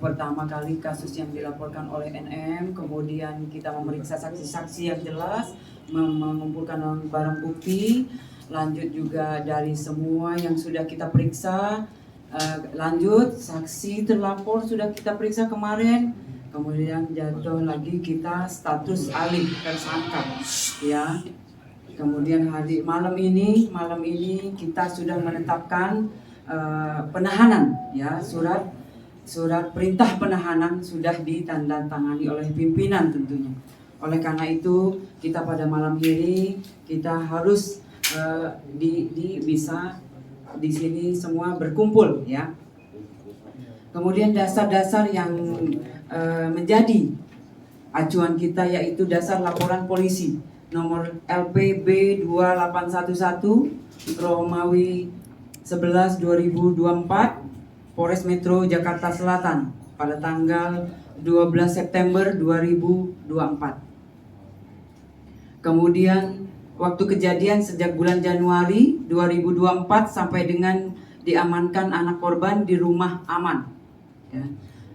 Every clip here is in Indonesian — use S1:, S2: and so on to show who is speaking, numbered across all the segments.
S1: pertama kali kasus yang dilaporkan oleh NM, kemudian kita memeriksa saksi-saksi yang jelas, mengumpulkan barang bukti, lanjut juga dari semua yang sudah kita periksa, lanjut saksi terlapor sudah kita periksa kemarin, kemudian jatuh lagi kita status alih tersangka, ya. Kemudian malam ini kita sudah menetapkan penahanan, ya, surat perintah penahanan sudah ditandatangani oleh pimpinan tentunya. Oleh karena itu kita pada malam ini kita harus bisa di sini semua berkumpul, ya. Kemudian dasar-dasar yang menjadi acuan kita yaitu dasar laporan polisi nomor LPB 2811 Romawi 11 2024 Polres Metro Jakarta Selatan pada tanggal 12 September 2024. Kemudian waktu kejadian sejak bulan Januari 2024 sampai dengan diamankan anak korban di rumah aman, ya.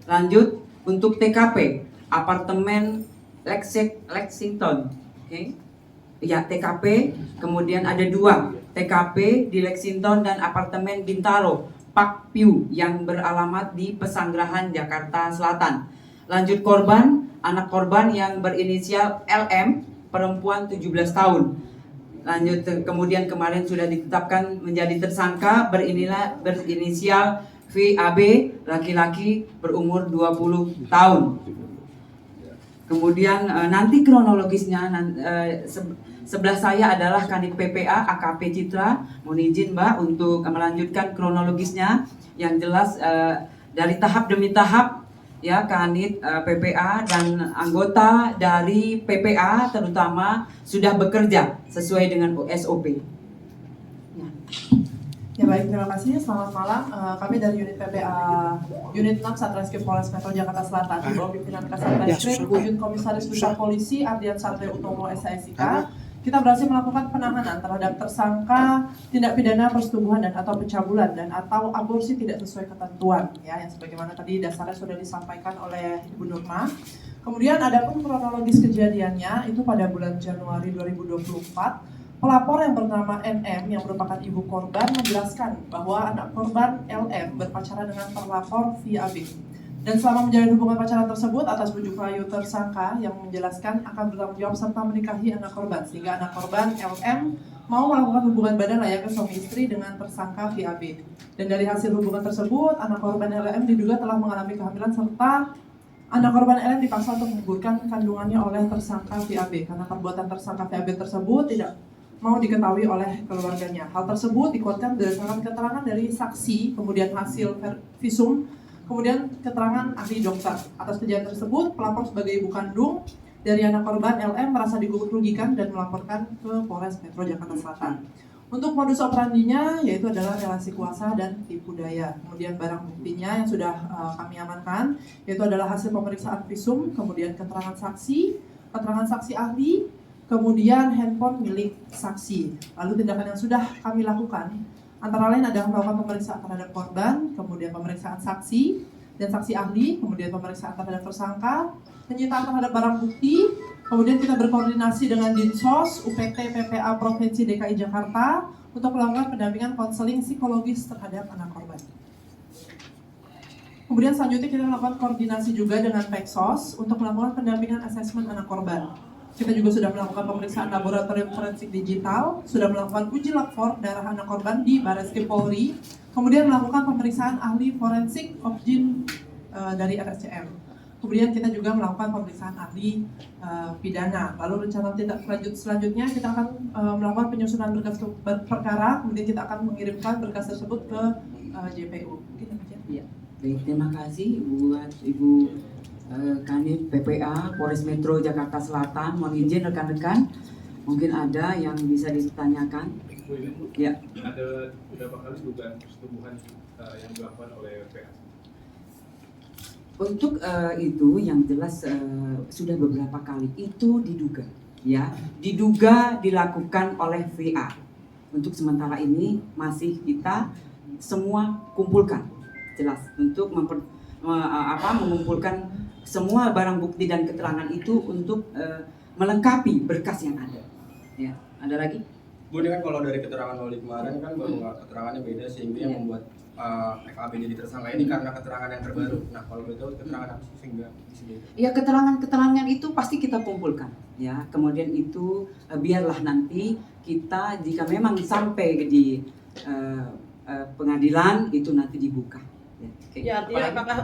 S1: Lanjut untuk TKP apartemen Lexington, okay. Ya, TKP, kemudian ada 2 TKP di Lexington dan apartemen Bintaro Park View yang beralamat di Pesanggerahan, Jakarta Selatan. Lanjut korban, anak korban yang berinisial LM, perempuan 17 tahun. Lanjut kemudian kemarin sudah ditetapkan menjadi tersangka berinisial VAB, laki-laki berumur 20 tahun. Kemudian nanti kronologisnya sebelah saya adalah Kanit PPA AKP Citra. Mohon izin Mbak untuk melanjutkan kronologisnya yang jelas dari tahap demi tahap, ya. Kanit PPA dan anggota dari PPA terutama sudah bekerja sesuai dengan SOP.
S2: Ya baik, terima kasih. Selamat malam. Kami dari unit PPA Unit 6 Satreskrim Polres Metro Jakarta Selatan di bawah pimpinan Kasatreskrim Unit Komisaris Besar Polisi Ardian Satrio Utomo SIK. Kita berhasil melakukan penahanan terhadap tersangka tindak pidana persetubuhan dan atau pencabulan dan atau aborsi tidak sesuai ketentuan, ya, yang sebagaimana tadi dasarnya sudah disampaikan oleh Ibu Nurma. Kemudian ada pun kronologis kejadiannya itu pada bulan Januari 2024. Pelapor yang bernama NM yang merupakan ibu korban menjelaskan bahwa anak korban LM berpacaran dengan terlapor VAB. Dan selama menjalin hubungan pacaran tersebut atas bujuk rayu tersangka yang menjelaskan akan bertanggung jawab serta menikahi anak korban, sehingga anak korban LM mau melakukan hubungan badan layaknya suami istri dengan tersangka VAB. Dan dari hasil hubungan tersebut, anak korban LM diduga telah mengalami kehamilan serta anak korban LM dipaksa untuk menggugurkan kandungannya oleh tersangka VAB karena perbuatan tersangka VAB tersebut tidak mau diketahui oleh keluarganya. Hal tersebut dikuatkan berdasarkan keterangan dari saksi, kemudian hasil visum, kemudian keterangan ahli dokter. Atas kejadian tersebut, pelapor sebagai ibu kandung dari anak korban LM merasa dirugikan dan melaporkan ke Polres Metro Jakarta Selatan. Untuk modus operandinya yaitu adalah relasi kuasa dan tipu daya. Kemudian barang buktinya yang sudah kami amankan yaitu adalah hasil pemeriksaan visum, kemudian keterangan saksi ahli, kemudian handphone milik saksi. Lalu tindakan yang sudah kami lakukan antara lain adalah melakukan pemeriksaan terhadap korban, kemudian pemeriksaan saksi dan saksi ahli, kemudian pemeriksaan terhadap tersangka, penyitaan terhadap barang bukti, kemudian kita berkoordinasi dengan Dinsos, UPT PPA Provinsi DKI Jakarta untuk melakukan pendampingan konseling psikologis terhadap anak korban. Kemudian selanjutnya kita melakukan koordinasi juga dengan Peksos untuk melakukan pendampingan asesmen anak korban. Kita juga sudah melakukan pemeriksaan laboratorium forensik digital, sudah melakukan uji lapor darah anak korban di Barreskrim Polri, kemudian melakukan pemeriksaan ahli forensik objin dari RSCM. Kemudian kita juga melakukan pemeriksaan ahli pidana. Lalu rencana tindak lanjut selanjutnya kita akan melakukan penyusunan berkas perkara, kemudian kita akan mengirimkan berkas tersebut ke JPU.
S1: Ya, baik, terima kasih buat Ibu Kanit PPA Polres Metro Jakarta Selatan. Mohon izin rekan-rekan, mungkin ada yang bisa ditanyakan. Ya.
S3: Ada berapa kali dugaan persetubuhan yang dilakukan oleh PA?
S1: Untuk itu yang jelas sudah beberapa kali itu diduga, ya, diduga dilakukan oleh VA. Untuk sementara ini masih kita semua kumpulkan, jelas untuk mengumpulkan semua barang bukti dan keterangan itu untuk melengkapi berkas yang ada. Ya, ada lagi?
S4: Bu, ini kan kalau dari keterangan Loli kemarin kan bahwa keterangannya beda sehingga yang membuat FAB jadi tersangka ini karena keterangan yang terbaru. Nah, kalau begitu keterangan apa sih sehingga bisa beda?
S1: Ya, keterangan-keterangan itu pasti kita kumpulkan. Ya, kemudian itu biarlah nanti kita jika memang sampai di pengadilan itu nanti dibuka.
S5: Ya, artinya apakah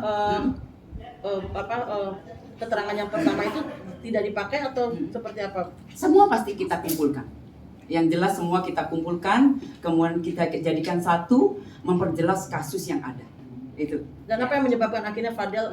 S5: keterangan yang pertama itu tidak dipakai atau seperti apa?
S1: Semua pasti kita kumpulkan. Yang jelas semua kita kumpulkan, kemudian kita jadikan satu, memperjelas kasus yang ada. Itu.
S5: Dan apa yang menyebabkan akhirnya Fadel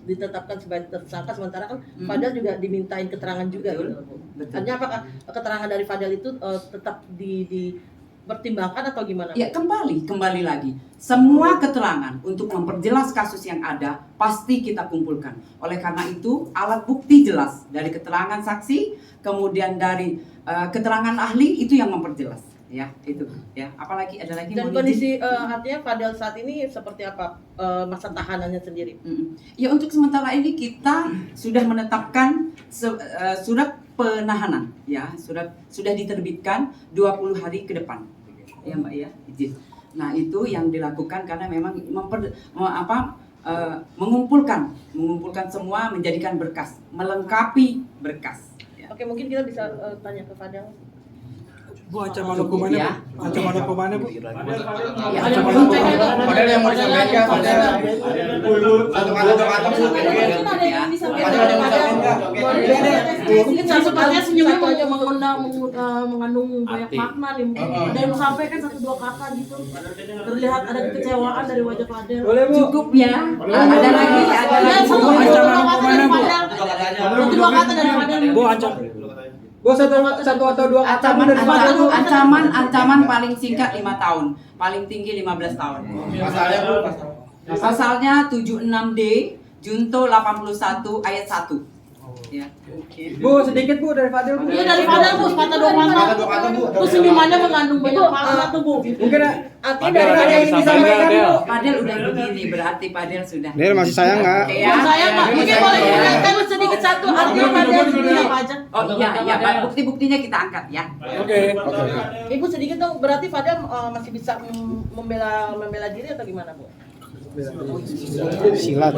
S5: ditetapkan sebagai tersangka sementara kan Fadel juga dimintain keterangan juga.
S1: Betul.
S5: Gitu.
S1: Betul.
S5: Artinya apakah keterangan dari Fadel itu tetap dipertimbangkan atau gimana?
S1: Ya, kembali lagi. Semua keterangan untuk memperjelas kasus yang ada pasti kita kumpulkan. Oleh karena itu, alat bukti jelas dari keterangan saksi, kemudian dari keterangan ahli itu yang memperjelas. Ya, itu. Ya, apalagi ada lagi.
S5: Dan kondisi artinya Fadel saat ini seperti apa masa tahanannya sendiri?
S1: Ya, untuk sementara ini kita sudah menetapkan surat penahanan. Ya, sudah diterbitkan 20 hari ke depan. Ya, Mbak, ya, izin. Nah, itu yang dilakukan karena memang mengumpulkan semua, menjadikan berkas, melengkapi berkas. Ya.
S5: Oke, mungkin kita bisa tanya ke Fadel.
S6: Bu, ancaman hukumannya,
S1: Ya.
S6: Bu? Ancaman hukumannya, Bu?
S1: Ya,
S6: Ancaman hukumannya.
S4: Padahal yang mau disampaikan, Padahal.
S5: Mungkin ada yang disampaikan dari Fadel.
S7: Mungkin sebenarnya senyumnya mengandung banyak makna nih. Ada yang sampaikan 1-2 kata gitu. Terlihat ada kekecewaan dari wajah Fadel.
S1: cukup ya. Ada lagi, ada
S7: Ya,
S1: lagi.
S7: 1-2 kata dari Fadel. 1-2 kata dari Fadel.
S6: Bu, satu atau dua kata
S1: Ancaman,
S6: dari Fadel.
S1: ancaman paling singkat 5 tahun, paling tinggi 15 tahun.
S4: Masalahnya Bu,
S1: Pasalnya 76D, Junto 81 ayat 1. Ya.
S6: Bu, sedikit Bu dari Fadel, Bu.
S7: Iya, dari Fadel, Bu. Sepatah 2 kata. Bu, senyumannya mengandung banyak makna tuh, Bu.
S6: Mungkin
S5: Artinya
S6: dari
S5: dari
S6: yang disampaikan, Bu.
S1: Padel udah begini, berarti Padel sudah.
S8: Dia masih sayang nggak?
S1: Ya.
S7: Saya Pak, mungkin boleh diingatkan sedikit satu artinya Fadel sendiri apa aja.
S1: Oh iya, bukti-buktinya kita angkat ya.
S6: Oke.
S5: Ibu sedikit dong, berarti Fadel masih bisa membela diri atau gimana, Bu?
S8: Silat.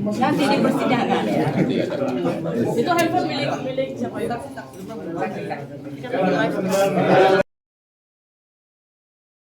S1: Nanti di persidangan ya.
S7: Itu handphone milik siapa itu?
S5: Kita lagi live.